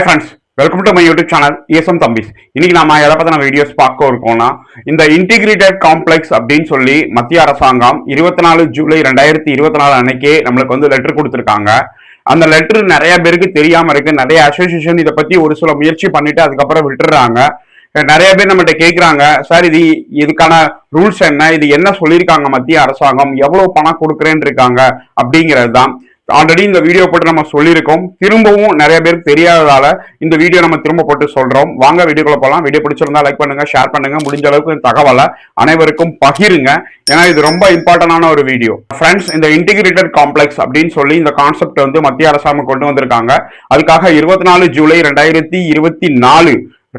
Friends, welcome to my YouTube channel ESM தம்பிஸ். இன்னைக்கு நாம எதை பத்தின வீடியோஸ் பார்க்க இருக்கோம்னா, இந்த இன்டிகிரேட்டட் காம்ப்ளெக்ஸ் அப்படின்னு சொல்லி மத்திய அரசாங்கம் 24 ஜூலை 2024 அன்னைக்கு நம்மளுக்கு வந்து லெட்டர் கொடுத்துருக்காங்க. அந்த லெட்டர் நிறைய பேருக்கு தெரியாம இருக்கு. நிறைய அசோசியேஷன் இதை பத்தி ஒரு சில முயற்சி பண்ணிட்டு அதுக்கப்புறம் விட்டுறாங்க. நிறைய பேர் நம்மகிட்ட கேட்குறாங்க, சார் இதுக்கான ரூல்ஸ் என்ன, இது என்ன சொல்லியிருக்காங்க மத்திய அரசாங்கம், எவ்வளவு பணம் கொடுக்குறேன்னு இருக்காங்க அப்படிங்கிறது தான். ஆல்ரெடி இந்த வீடியோ போட்டு நம்ம சொல்லியிருக்கோம். திரும்பவும் நிறைய பேருக்கு தெரியாததால இந்த வீடியோ நம்ம திரும்ப போட்டு சொல்றோம். வாங்க வீடியோக்குள்ள போகலாம். வீடியோ பிடிச்சிருந்தா லைக் பண்ணுங்க, ஷேர் பண்ணுங்க, முடிஞ்ச அளவுக்கு இந்த தகவலை அனைவருக்கும் பகிருங்க. ஏன்னா இது ரொம்ப இம்பார்ட்டன்டான ஒரு வீடியோ. ஃப்ரெண்ட்ஸ், இந்த இன்டிகிரேட்டட் காம்ப்ளெக்ஸ் அப்படின்னு சொல்லி இந்த கான்செப்ட் வந்து மத்திய அரசாங்கம் கொண்டு வந்திருக்காங்க. அதுக்காக 24 ஜூலை 2024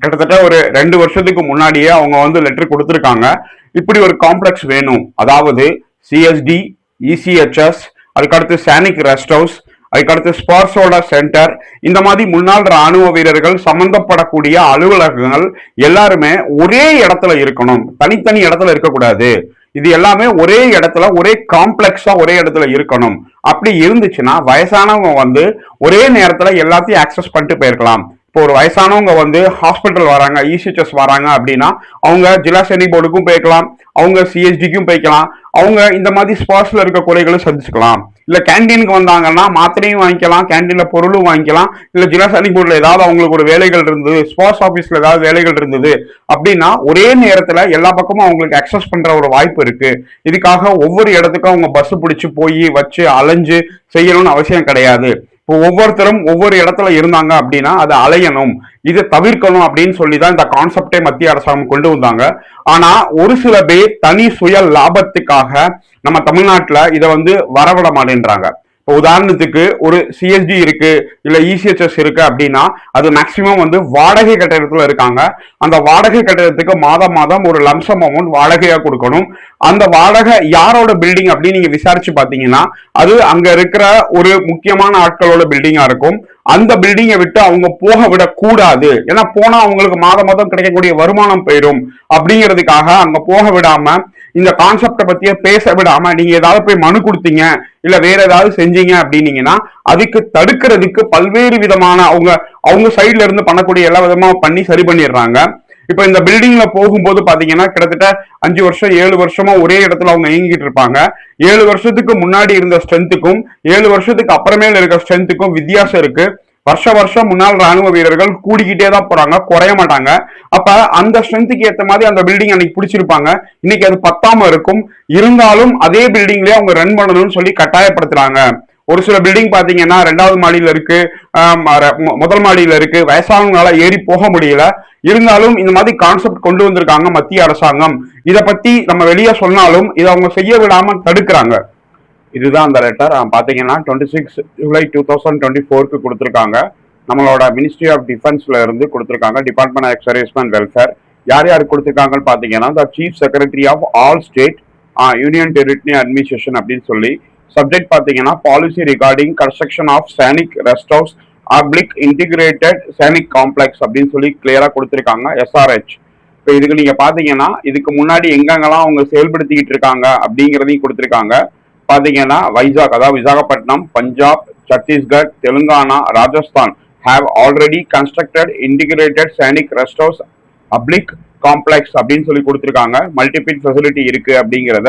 கிட்டத்தட்ட ஒரு 2 வருஷத்துக்கு முன்னாடியே அவங்க வந்து லெட்டர் கொடுத்துருக்காங்க. இப்படி ஒரு காம்ப்ளெக்ஸ் வேணும், அதாவது CSD, ECHS, அதுக்கடுத்து சானிக் ரெஸ்ட் ஹவுஸ், அதுக்கடுத்து ஸ்போர்ட்ஸோட சென்டர், இந்த மாதிரி முன்னாள் ராணுவ வீரர்கள் சம்பந்தப்படக்கூடிய அலுவலகங்கள் எல்லாருமே ஒரே இடத்துல இருக்கணும், தனித்தனி இடத்துல இருக்கக்கூடாது. இது எல்லாமே ஒரே இடத்துல, ஒரே காம்ப்ளெக்ஸா ஒரே இடத்துல இருக்கணும். அப்படி இருந்துச்சுன்னா வயசானவங்க வந்து ஒரே நேரத்துல எல்லாத்தையும் ஆக்சஸ் பண்ணிட்டு போயிருக்கலாம். இப்போ ஒரு வயசானவங்க வந்து ஹாஸ்பிட்டல் வராங்க, ECHS வராங்க அப்படின்னா அவங்க ஜில்லா சைனிக் போர்டுக்கும் போய்க்கலாம், அவங்க CSDக்கும் போய்க்கலாம், அவங்க இந்த மாதிரி ஸ்பாட்ஸ்ல இருக்க குறைகளும் சந்திச்சுக்கலாம். இல்ல கேன்டீனுக்கு வந்தாங்கன்னா மாத்திரையும் வாங்கிக்கலாம், கேன்டீன்ல பொருளும் வாங்கிக்கலாம். இல்ல ஜில்லா சைனிக் போர்டுல ஏதாவது அவங்களுக்கு ஒரு வேலைகள் இருந்தது, ஸ்போர்ட்ஸ் ஆபீஸ்ல ஏதாவது வேலைகள் இருந்தது அப்படின்னா ஒரே நேரத்துல எல்லா பக்கமும் அவங்களுக்கு அக்சஸ் பண்ற ஒரு வாய்ப்பு இருக்கு. இதுக்காக ஒவ்வொரு இடத்துக்கும் அவங்க பஸ் பிடிச்சு போய் வச்சு அலைஞ்சு செய்யணும்னு அவசியம் கிடையாது. ஒவ்வொருத்தரும் ஒவ்வொரு இடத்துல இருந்தாங்க அப்படின்னா அதை அலையணும், இதை தவிர்க்கணும் அப்படின்னு சொல்லிதான் இந்த கான்செப்டே மத்திய அரசாங்கம் கொண்டு வந்தாங்க. ஆனா ஒரு சில பேர் தனி சுய லாபத்துக்காக நம்ம தமிழ்நாட்டுல இதை வந்து வரவிட மாட்டேன்றாங்க. இப்போ உதாரணத்துக்கு ஒரு CSD இருக்கு, இல்ல ECHS இருக்கு அப்படின்னா அது மேக்சிமம் வந்து வாடகை கட்டடத்துல இருக்காங்க. அந்த வாடகை கட்டடத்துக்கு மாதம் மாதம் ஒரு லம்சம் அமௌண்ட் வாடகையா கொடுக்கணும். அந்த வாடகை யாரோட பில்டிங் அப்படின்னு நீங்க விசாரிச்சு பாத்தீங்கன்னா அது அங்க இருக்கிற ஒரு முக்கியமான ஆட்களோட பில்டிங்கா இருக்கும். அந்த பில்டிங்கை விட்டு அவங்க போக விடக்கூடாது, ஏன்னா போனா அவங்களுக்கு மாதம் மாதம் கிடைக்கக்கூடிய வருமானம் போயிடும். அப்படிங்கிறதுக்காக அங்க போக விடாம, இந்த கான்செப்டை பத்தியே பேச விடாம நீங்க ஏதாவது போய் மனு கொடுத்தீங்க இல்ல வேற ஏதாவது செஞ்சீங்க அப்படின்னீங்கன்னா அதுக்கு தடுக்கிறதுக்கு பல்வேறு விதமான அவங்க சைட்ல இருந்து பண்ணக்கூடிய எல்லா விதமா பண்ணி சரி பண்ணிடுறாங்க. இப்ப இந்த பில்டிங்ல போகும்போது பாத்தீங்கன்னா கிட்டத்தட்ட 5 வருஷம் 7 வருஷமா ஒரே இடத்துல அவங்க இயங்கிட்டு இருப்பாங்க. 7 வருஷத்துக்கு முன்னாடி இருந்த ஸ்ட்ரென்த்துக்கும் 7 வருஷத்துக்கு அப்புறமேல இருக்க ஸ்ட்ரென்த்துக்கும் வித்தியாசம் இருக்கு. வருஷம் முன்னாள் ராணுவ வீரர்கள் கூடிக்கிட்டே தான் போறாங்க, குறைய மாட்டாங்க. அப்ப அந்த ஸ்ட்ரென்த்துக்கு ஏற்ற மாதிரி அந்த பில்டிங் அன்னைக்கு பிடிச்சிருப்பாங்க, இன்னைக்கு அது பத்தாம இருக்கும். இருந்தாலும் அதே பில்டிங்லயே அவங்க ரன் பண்ணணும்னு சொல்லி கட்டாயப்படுத்துறாங்க. ஒரு சில பில்டிங் பாத்தீங்கன்னா 2வது மாடியில இருக்கு, முதல் மாடியில இருக்கு, வயசானவங்களால ஏறி போக முடியல. இருந்தாலும் இந்த மாதிரி கான்செப்ட் கொண்டு வந்திருக்காங்க மத்திய அரசாங்கம். இதை பத்தி நம்ம வெளியே சொன்னாலும் இதை அவங்க செய்ய விடாம தடுக்கிறாங்க. இதுதான் அந்த லெட்டர். பாத்தீங்கன்னா 26 ஜூலை 2024 கொடுத்துருக்காங்க. நம்மளோட மினிஸ்ட்ரி ஆஃப் டிஃபென்ஸ்ல இருந்து கொடுத்துருக்காங்க, department of ex and welfare. யார் யாருக்கு கொடுத்துருக்காங்கன்னு பாத்தீங்கன்னா the chief secretary of all state union territory administration அப்படின்னு சொல்லி. சப்ஜெக்ட் பாத்தீங்கன்னா policy regarding construction of Sainik rest house அப்ளிக் இன்டிகிரேட்டட் சானிக் காம்ப்ளெக்ஸ் அப்படின்னு சொல்லி கிளியரா கொடுத்துருக்காங்க, SRH. இப்போ இதுக்கு நீங்க பாத்தீங்கன்னா இதுக்கு முன்னாடி எங்கெங்கெல்லாம் அவங்க செயல்படுத்திக்கிட்டு இருக்காங்க அப்படிங்கிறதையும் கொடுத்துருக்காங்க. பாத்தீங்கன்னா வைசாக், அதாவது Visakhapatnam, Punjab, Chhattisgarh, Telangana, Rajasthan have already constructed integrated sanic rest house public complex அப்படின்னு சொல்லி கொடுத்துருக்காங்க. மல்டிபிள் ஃபெசிலிட்டி இருக்கு அப்படிங்கிறத.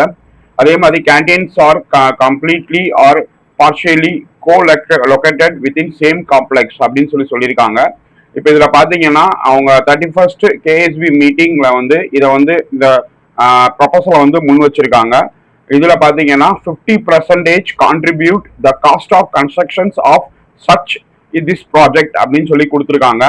அதே மாதிரி canteens are completely R partially co-located within same complex அப்படின்னு சொல்லியிருக்காங்க. இப்போ இதுல பாத்தீங்கன்னா அவங்க 31st KSB மீட்டிங்ல வந்து இதை வந்து இந்த ப்ரொபோசலை வந்து முன் வச்சிருக்காங்க. இதுல பாத்தீங்கன்னா 50% contribute the cost of constructions of such this project அப்படின்னு சொல்லி கொடுத்துருக்காங்க.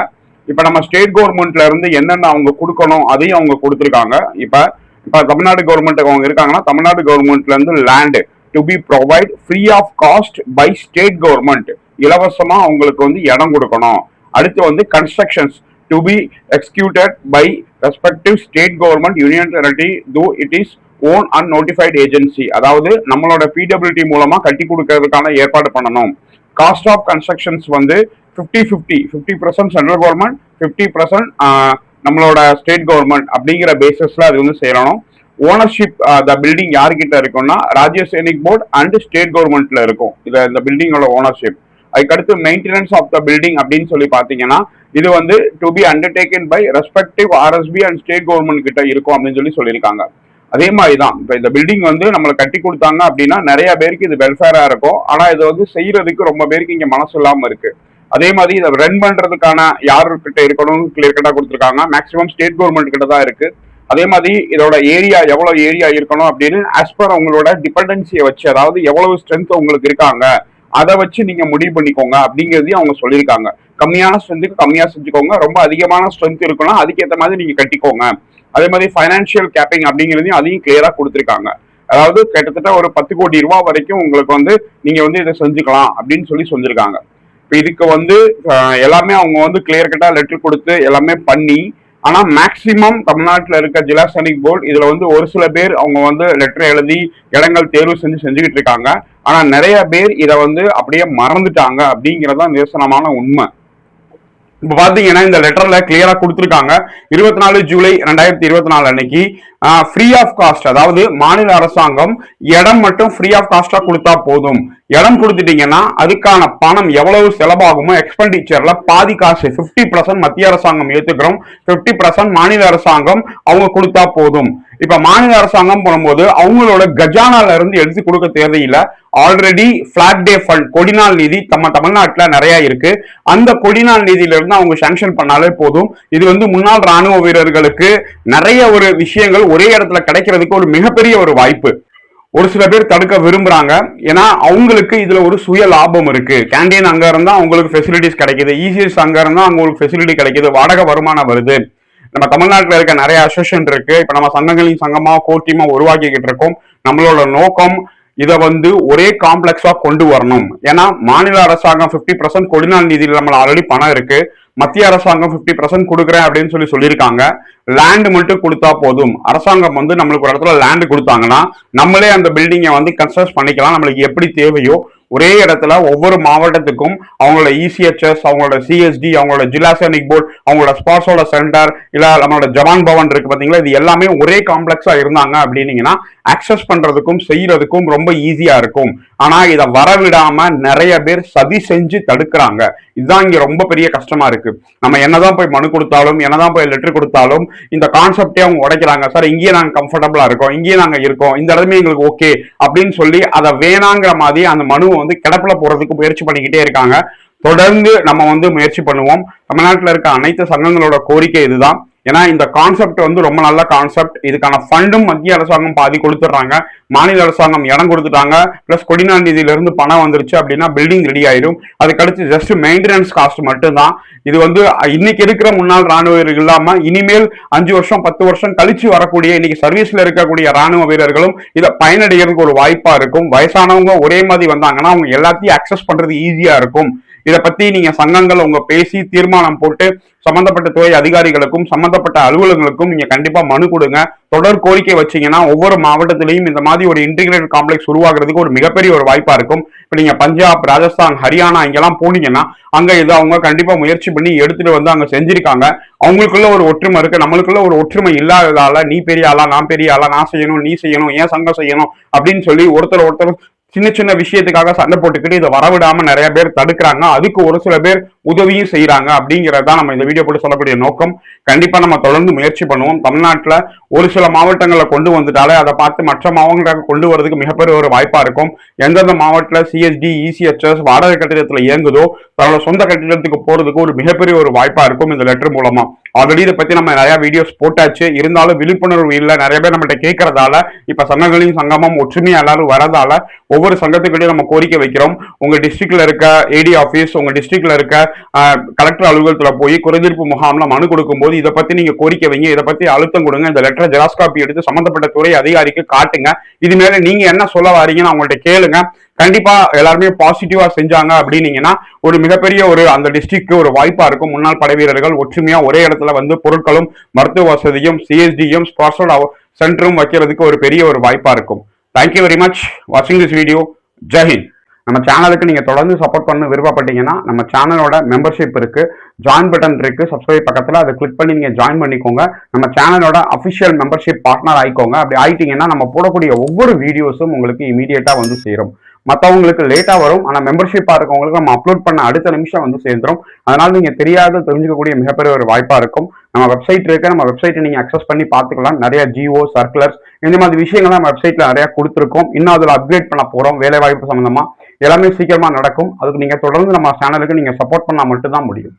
இப்ப நம்ம ஸ்டேட் கவர்மெண்ட்ல இருந்து என்னென்ன அவங்க கொடுக்கணும் அதையும் அவங்க கொடுத்துருக்காங்க. இப்ப தமிழ்நாடு கவர்மெண்ட் அவங்க இருக்காங்கன்னா தமிழ்நாடு கவர்மெண்ட்ல இருந்து land to be provide free of cost by state government, இலவசமா அவங்களுக்கு வந்து இடம் கொடுக்கணும். அடுத்து வந்து constructions to be executed by respective state government union territory though it is own and notified agency, அதாவது நம்மளோட PWD மூலமா கட்டி கொடுக்கறதுக்கான ஏற்பாடு பண்ணணும். காஸ்ட் ஆஃப் கன்ஸ்ட்ரக்ஷன்ஸ் வந்து 50% சென்ட்ரல் கவர்மெண்ட், 50% நம்மளோட ஸ்டேட் கவர்மெண்ட் அப்படிங்கிற பேசிஸ்ல அது வந்து செய்யணும். ஓனர்ஷிப் த பில்டிங் யார்கிட்ட இருக்கும்னா Rajya Sainik board and state கவர்மெண்ட்ல இருக்கும் இந்த பில்டிங்கோட ஓனர்ஷிப். அதுக்கடுத்து மெயின்டெனன்ஸ் ஆஃப் த பில்டிங் அப்படின்னு சொல்லி பாத்தீங்கன்னா இது வந்து to be undertaken by respective RSB and state government கிட்ட இருக்கும் அப்படின்னு சொல்லியிருக்காங்க. அதே மாதிரி தான் இப்போ இந்த பில்டிங் வந்து நம்மளை கட்டி கொடுத்தாங்க அப்படின்னா நிறைய பேருக்கு இது வெல்ஃபேரா இருக்கும். ஆனா இதை வந்து செய்யறதுக்கு ரொம்ப பேருக்கு இங்க மனசு இல்லாம இருக்கு. அதே மாதிரி இதை ரன் பண்றதுக்கான யாருக்கிட்ட இருக்கணும் கிளியர் கட்டா கொடுத்துருக்காங்க. மேக்சிமம் ஸ்டேட் கவர்மெண்ட் கிட்ட தான் இருக்கு. அதே மாதிரி இதோட ஏரியா எவ்வளவு ஏரியா இருக்கணும் அப்படின்னு ஆஸ் பர் உங்களோட டிபெண்டன்சியை வச்சு, அதாவது எவ்வளவு ஸ்ட்ரென்த் உங்களுக்கு இருக்காங்க அதை வச்சு நீங்க முடிவு பண்ணிக்கோங்க அப்படிங்கிறதையும் அவங்க சொல்லியிருக்காங்க. கம்மியான ஸ்ட்ரென்த்துக்கு கம்மியா செஞ்சுக்கோங்க, ரொம்ப அதிகமான ஸ்ட்ரென்த் இருக்குன்னா அதுக்கேற்ற மாதிரி நீங்க கட்டிக்கோங்க. அதே மாதிரி ஃபைனான்சியல் கேப்பிங் அப்படிங்கிறதையும் அதையும் கிளியரா கொடுத்துருக்காங்க. அதாவது கிட்டத்தட்ட ஒரு 10 கோடி ரூபாய் வரைக்கும் உங்களுக்கு வந்து நீங்க வந்து இதை செஞ்சுக்கலாம் அப்படின்னு சொல்லியிருக்காங்க. இப்போ இதுக்கு வந்து எல்லாமே அவங்க வந்து கிளியர் கட்டா லெட்டர் கொடுத்து எல்லாமே பண்ணி, ஆனா மேக்சிமம் தமிழ்நாட்டில் இருக்க ஜிலாசனிக் போர்டு இதுல வந்து ஒரு சில பேர் அவங்க வந்து லெட்டர் எழுதி இடங்கள் தேர்வு செஞ்சுக்கிட்டு இருக்காங்க. ஆனா நிறைய பேர் இதை வந்து அப்படியே மறந்துட்டாங்க அப்படிங்கறதான் நிதர்சனமான உண்மை. இப்ப பாத்தீங்கன்னா இந்த லெட்டர்ல கிளியரா கொடுத்திருக்காங்க. 24 ஜூலை 2024 அன்னைக்கு ஃப்ரீ ஆஃப் காஸ்ட், அதாவது மாநில அரசாங்கம் இடம் மட்டும் ஃப்ரீ ஆஃப் காஸ்டா கொடுத்தா போதும். இடம் கொடுத்துட்டீங்கன்னா அதுக்கான பணம் எவ்வளவு செலவாகுமோ எக்ஸ்பெண்டிச்சர்ல பாதி காசு 50% மத்திய அரசாங்கம் ஏத்துக்கிறோம், 50% மாநில அரசாங்கம் அவங்க கொடுத்தா போதும். இப்ப மாநில அரசாங்கம் போகும்போது அவங்களோட கஜானால இருந்து எடுத்து கொடுக்க தேவையில்லை. ஆல்ரெடி பிளாட் டே ஃபண்ட் கொடிநாள் நிதி நம்ம தமிழ்நாட்டில் நிறைய இருக்கு. அந்த கொடிநாள் நிதியில இருந்து அவங்க சாங்ஷன் பண்ணாலே போதும். இது வந்து முன்னாள் ராணுவ வீரர்களுக்கு நிறைய ஒரு விஷயங்கள் ஒரே இடத்துல கிடைக்கிறதுக்கு ஒரு மிகப்பெரிய ஒரு வாய்ப்பு. ஒரு சில பேர் தடுக்க விரும்புறாங்க. ஏன்னா அவங்களுக்கு இதுல ஒரு சுய லாபம் இருக்கு. கேண்டீன் அங்க இருந்தா அவங்களுக்கு ஃபெசிலிட்டிஸ் கிடைக்குது, இசிஎஸ் அங்க இருந்தா அவங்களுக்கு ஃபெசிலிட்டி கிடைக்குது, வாடகை வருமானம் வருது. நம்ம தமிழ்நாட்டில் இருக்க நிறைய அசோசியேஷன் இருக்கு. இப்ப நம்ம சங்கங்களின் சங்கமா கோர் டீமா உருவாக்கிக்கிட்டு இருக்கோம். நம்மளோட நோக்கம் இதை வந்து ஒரே காம்ப்ளெக்ஸா கொண்டு வரணும். ஏன்னா மாநில அரசாங்கம் 50% கொடிநாள் நிதியில் நம்மள ஆல்ரெடி பணம் இருக்கு. மத்திய அரசாங்கம் 50% கொடுக்குறேன் அப்படின்னு சொல்லியிருக்காங்க. லேண்ட் மட்டும் கொடுத்தா போதும். அரசாங்கம் வந்து நம்மளுக்கு ஒரு இடத்துல லேண்ட் கொடுத்தாங்கன்னா நம்மளே அந்த பில்டிங்கை வந்து கன்ஸ்ட்ரக்ட் பண்ணிக்கலாம். நம்மளுக்கு எப்படி தேவையோ ஒரே இடத்துல ஒவ்வொரு மாவட்டத்துக்கும் அவங்களோட இசிஎச்எஸ், அவங்களோட சிஎஸ்டி, அவங்களோட ஜிலாசனிக் போர்டு, அவங்களோட ஸ்போர்ட்ஸோட சென்டர், இல்ல நம்மளோட ஜவான் பவன் இருக்கு பாத்தீங்களா, இது எல்லாமே ஒரே காம்ப்ளெக்ஸா இருந்தாங்க அப்படின்னீங்கன்னா ஆக்சஸ் பண்றதுக்கும் செய்யறதுக்கும் ரொம்ப ஈஸியா இருக்கும். ஆனா இதை வரவிடாம நிறைய பேர் சதி செஞ்சு தடுக்கிறாங்க. இதுதான் இங்க ரொம்ப பெரிய கஷ்டமா இருக்கு. நம்ம என்னதான் போய் மனு கொடுத்தாலும், என்னதான் போய் லெட்டர் கொடுத்தாலும் இந்த கான்செப்டே அவங்க உடைக்கிறாங்க. சார் இங்கேயே நாங்க கம்ஃபர்டபுளா இருக்கோம், இங்கேயே நாங்க இருக்கோம், இந்த இடமே எங்களுக்கு ஓகே அப்படின்னு சொல்லி அதை வேணாங்கிற மாதிரி அந்த மனுவை வந்து கிடப்புல போறதுக்கு முயற்சி பண்ணிக்கிட்டே இருக்காங்க. தொடர்ந்து நம்ம வந்து முயற்சி பண்ணுவோம். தமிழ்நாட்டில் இருக்க அனைத்து சங்கங்களோட கோரிக்கை இதுதான். ஏன்னா இந்த கான்செப்ட் வந்து ரொம்ப நல்ல கான்செப்ட். இதுக்கான ஃபண்டும் மத்திய அரசாங்கம் பாதி கொடுத்துட்றாங்க, மாநில அரசாங்கம் இடம் கொடுத்துட்டாங்க, பிளஸ் கொடிநாள் நிதியில இருந்து பணம் வந்துருச்சு அப்படின்னா பில்டிங் ரெடி ஆயிடும். அதுக்கடுத்து ஜஸ்ட் மெயின்டெனன்ஸ் காஸ்ட் மட்டும்தான். இது வந்து இன்னைக்கு இருக்கிற முன்னாள் ராணுவ வீரர்கள் இல்லாம இனிமேல் 5 வருஷம் 10 வருஷம் கழிச்சு வரக்கூடிய இன்னைக்கு சர்வீஸ்ல இருக்கக்கூடிய ராணுவ வீரர்களும் இதை பயனடைகிறதுக்கு ஒரு வாய்ப்பா இருக்கும். வயசானவங்க ஒரே மாதிரி வந்தாங்கன்னா அவங்க எல்லாத்தையும் அக்சஸ் பண்றது ஈஸியா இருக்கும். இதை பத்தி நீங்க சங்கங்கள் உங்க பேசி தீர்மானம் போட்டு சம்பந்தப்பட்ட துறை அதிகாரிகளுக்கும் சம்பந்தப்பட்ட அலுவலகங்களுக்கும் நீங்க கண்டிப்பா மனு கொடுங்க. தொடர் கோரிக்கை வச்சீங்கன்னா ஒவ்வொரு மாவட்டத்திலையும் இந்த மாதிரி ஒரு இன்டிகிரேட்டட் காம்ப்ளெக்ஸ் உருவாக்குறதுக்கு ஒரு மிகப்பெரிய ஒரு வாய்ப்பா இருக்கும். இப்ப நீங்க பஞ்சாப், ராஜஸ்தான், ஹரியானா இங்கெல்லாம் போனீங்கன்னா அங்க இதை அவங்க கண்டிப்பா முயற்சி பண்ணி எடுத்துட்டு வந்து அங்க செஞ்சிருக்காங்க. அவங்களுக்குள்ள ஒரு ஒற்றுமை இருக்கு, நம்மளுக்குள்ள ஒரு ஒற்றுமை இல்லாததால நீ பெரிய ஆளா நான் பெரிய ஆளா, நான் செய்யணும் நீ செய்யணும் ஏன் சங்கம் செய்யணும் அப்படின்னு சொல்லி ஒருத்தர் சின்ன சின்ன விஷயத்துக்காக சண்டை போட்டுக்கிட்டு இதை வரவிடாம நிறைய பேர் தடுக்கிறாங்க. அதுக்கு ஒரு சில பேர் உதவியும் செய்யறாங்க அப்படிங்கறதான் நம்ம இந்த வீடியோ போட்டு சொல்லக்கூடிய நோக்கம். கண்டிப்பா நம்ம தொடர்ந்து முயற்சி பண்ணுவோம். தமிழ்நாட்டுல ஒரு சில மாவட்டங்களை கொண்டு வந்துட்டாலே அதை பார்த்து மற்ற மாவட்டங்களுக்கு கொண்டு வரதுக்கு மிகப்பெரிய ஒரு வாய்ப்பா இருக்கும். எந்தெந்த மாவட்டத்தில் சிஎஸ்டி, இசிஎச்எஸ் வாடகை கட்டிடத்துல இயங்குதோ தன்னோட சொந்த கட்டிடத்துக்கு போறதுக்கு ஒரு மிகப்பெரிய ஒரு வாய்ப்பா இருக்கும் இந்த லெட்டர் மூலமா. ஆல்ரெடி இதை பத்தி நம்ம நிறைய வீடியோஸ் போட்டாச்சு. இருந்தாலும் விழிப்புணர்வு இல்லை, நிறைய பேர் நம்மகிட்ட கேட்கறதால இப்ப சங்கங்களின் சங்கமம் ஒற்றுமையா எல்லாரும் வரதால ஒவ்வொரு சங்கத்துக்கிட்டையும் நம்ம கோரிக்கை வைக்கிறோம். உங்க டிஸ்ட்ரிக்ட்ல இருக்க ஏடி ஆபீஸ், உங்க டிஸ்ட்ரிக்ட்ல இருக்க கலெக்டர் அலுவலகத்துல போய் குறைதீர்ப்பு முகாம்ல மனு கொடுக்கும் போது இதை பத்தி நீங்க கோரிக்கை வைங்க, இதை பத்தி அழுத்தம் கொடுங்க. இந்த லெட்டரை ஜெராக்ஸ் காப்பி எடுத்து சம்பந்தப்பட்ட துறை அதிகாரிக்கு காட்டுங்க. இது மேல நீங்க என்ன சொல்ல வாரீங்கன்னு அவங்கள்ட்ட கேளுங்க. கண்டிப்பா எல்லாருமே பாசிட்டிவா செஞ்சாங்க அப்படின்னீங்கன்னா ஒரு மிகப்பெரிய ஒரு அந்த டிஸ்ட்ரிக்ட்க்கு ஒரு வாய்ப்பா இருக்கும். முன்னாள் படை வீரர்கள் ஒற்றுமையா ஒரே இடத்துல வந்து பொருட்களும் மருத்துவ வசதியும் சிஎஸ்டியும் ஸ்பான்சர்ட் சென்டரும் வைக்கிறதுக்கு ஒரு பெரிய ஒரு வாய்ப்பா இருக்கும். தேங்க்யூ வெரி மச் வாட்சிங் திஸ் வீடியோ. ஜெய்ஹிந்த். நம்ம சேனலுக்கு நீங்க தொடர்ந்து சப்போர்ட் பண்ண விருப்பப்பட்டீங்கன்னா நம்ம சேனலோட மெம்பர்ஷிப் இருக்கு, ஜாயின் பட்டன் இருக்கு, சப்ஸ்கிரைப் பக்கத்துல அதை கிளிக் பண்ணி நீங்க ஜாயின் பண்ணிக்கோங்க. நம்ம சேனலோட அபிஷியல் மெம்பர்ஷிப் பார்ட்னர் ஆயிக்கோங்க. அப்படி ஆயிட்டீங்கன்னா நம்ம போடக்கூடிய ஒவ்வொரு வீடியோஸும் உங்களுக்கு இமீடியட்டா வந்து சேரும். மற்றவங்களுக்கு லேட்டா வரும். ஆனா மெம்பர்ஷிப்பா இருக்கவங்களுக்கு நம்ம அப்லோட் பண்ண அடுத்த நிமிஷம் வந்து சேர்ந்துரும். அதனால நீங்க தெரியாத தெரிஞ்சுக்கக்கூடிய மிகப்பெரிய ஒரு வாய்ப்பா இருக்கும். நம்ம வெப்சைட் இருக்கு, நம்ம வெப்சைட்டை நீங்க அக்சஸ் பண்ணி பார்த்துக்கலாம். நிறைய ஜிஓ சர்க்குலர்ஸ் இந்த மாதிரி விஷயங்கள் நம்ம வெப்சைட்ல நிறைய கொடுத்துருக்கோம். இன்னும் அதுல அப்கிரேட் பண்ண போறோம். வேலை வாய்ப்பு சம்பந்தமா எல்லாமே சீக்கிரமா நடக்கும். அதுக்கு நீங்க தொடர்ந்து நம்ம சேனலுக்கு நீங்க சப்போர்ட் பண்ணா மட்டும்தான் முடியும்.